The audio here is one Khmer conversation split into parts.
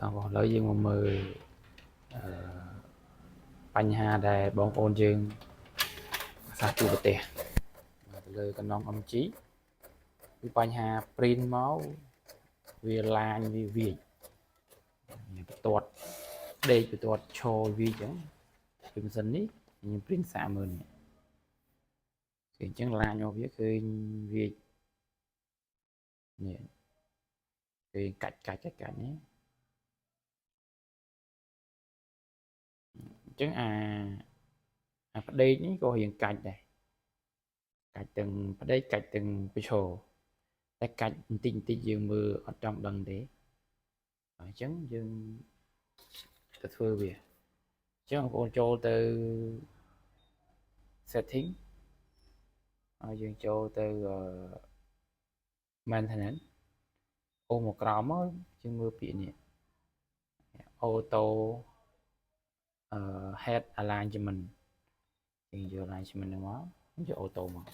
ឥឡូវយើងមកមើលបញ្ហាដែលបងប្អូនយើងអាសាជួបប្រទេសទៅលើកណ្ដុង MG គឺបញ្ហា print មកវាឡាញវាវាចបន្ទាត់ដេកបន្ទាត់ឈរវាអញ្ចឹងពីម៉ាស៊ីននេះខ្ញុំ print 30000នេះអញ្ចឹងឡាញមកវាឃើញវានេះគេកាច់នេះអញ្ចឹងអាផ្ដេកនេះក៏រៀងកាច់ដែរកាច់ទាំងផ្ដេកកាច់ទាំងប្រឈរតែកាច់បន្តិចយើងមើលអត់ចង់ដឹងទេអញ្ចឹងយើងទៅធ្វើវាអញ្ចឹងបងប្អូនចូលទៅ setting ហើយយើងចូលទៅ maintenance អូមកក្រោមមកយើងមើលពាក្យនេះ auto head alignment យើងយក alignment ហ្នឹងមកយក auto មក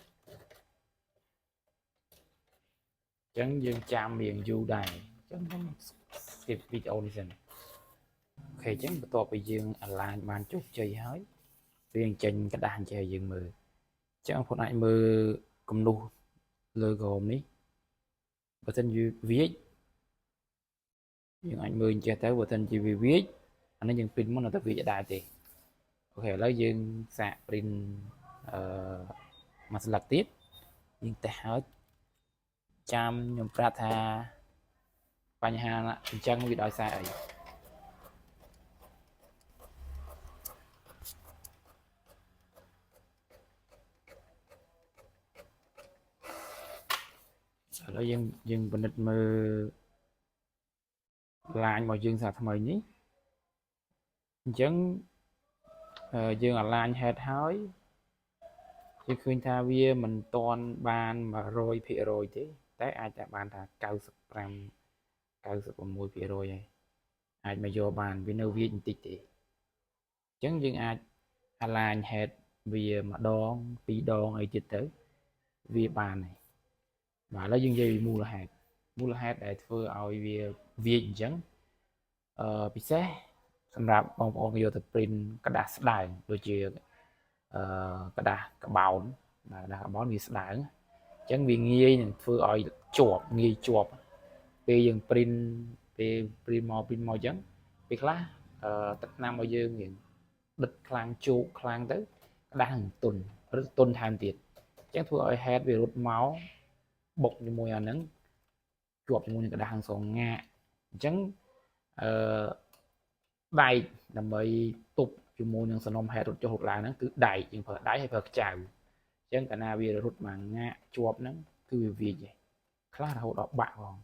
អញ្ចឹងយើងចាំរៀងយូរដែរអញ្ចឹងខ្ញុំ skip វីដេអូនេះសិនអូខេអញ្ចឹងបន្ទាប់ពីយើង align បានជោគជ័យហើយវាចេញกระดาษចេះឲ្យយើងមើលអញ្ចឹងបងប្អូនអាចមើលគំនូសលើក្រោមនេះបើសិនជាវាចយើងអាចមើលចេះទៅបើសិនជាវាវាចអានេះយើង print មុននៅតែវាចដែរទេអូខេឥឡូវយើងសាក print មួយស្លឹកទៀតយើងតេស្តហើយចាំខ្ញុំប្រាប់ថាបញ្ហាអញ្ចឹងវាដោយសារអីឥឡូវយើងពិនិត្យមើលឡាញរបស់យើងសាថ្មីនេះអញ្ចឹងយើងអាឡាញ head ហើយយើងឃើញថាវាមិនទាន់បាន 100% ទេតែអាចតែបានថា95 96% ហើយអាចមកយកបានវានៅវាបន្តិចទេអញ្ចឹងយើងអាច align head វាម្ដងពីរដងអីទៀតទៅវាបានហើយបាទឥឡូវយើងនិយាយពីមូលហេតុដែលធ្វើឲ្យវាវាចអញ្ចឹងពិសេសសម្រាប់បងប្អូនយកទៅ print กระดาษស្ដើងដូចជាกระดาษកបោនបាទกระดาษកបោនវាស្ដើងអញ្ចឹងវាងាយនឹងធ្វើឲ្យជាប់ងាយជាប់ពេលយើង print ពេល print មកអញ្ចឹងពេលខ្លះទឹកថ្នាំរបស់យើងវាដិតខ្លាំងជោកខ្លាំងទៅกระดาษនឹងទន់ឬទន់ថែមទៀតអញ្ចឹងធ្វើឲ្យ head វារត់មកបុកជាមួយអាហ្នឹងជាប់ជាមួយនឹងกระดาษខាងសងងាកអញ្ចឹងដែកដើម្បីទប់ជាមួយនឹងសំណុំ head រត់ចុះរត់ឡើងហ្នឹងគឺដែកយើងប្រើដែកហើយប្រើខ្ចៅអញ្ចឹងកាលណាវារត់មកងាកជាប់ហ្នឹងគឺវាវាចខ្លះរហូតដល់បាក់ផង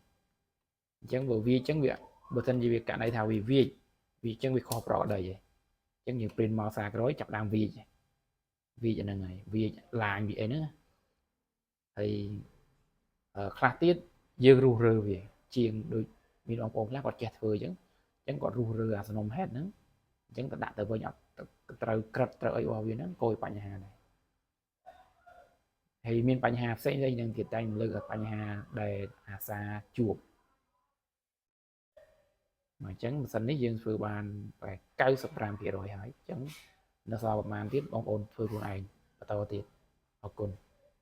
អញ្ចឹងបើវាអញ្ចឹងវាបើសិនជាវាករណីថាវាវាចអញ្ចឹងវាខុសប្រក្រតីអញ្ចឹងយើង print មកសារក្រោយចាប់ដើមវាចហ្នឹងហើយវាចឡាញវាអីហ្នឹងហើយខ្លះទៀតយើងរុះរើវាជាងដូចមានបងប្អូនខ្លះគាត់ចេះធ្វើអញ្ចឹងគាត់រុះរើអាសំណុំ head ហ្នឹងអញ្ចឹងទៅដាក់ទៅវិញអត់ត្រូវក្រិតត្រូវអីរបស់វាហ្នឹងក៏បញ្ហាដែរហើយមានបញ្ហាផ្សេងនឹងទៀតតែលើកបញ្ហាដែលអាសាជួបអញ្ចឹងម៉ាស៊ីននេះយើងធ្វើបានប្រហែល 95% ហើយអញ្ចឹងនៅសល់ប្រហែលទៀតបងប្អូនធ្វើខ្លួនឯងបន្តទៀតអរគុណ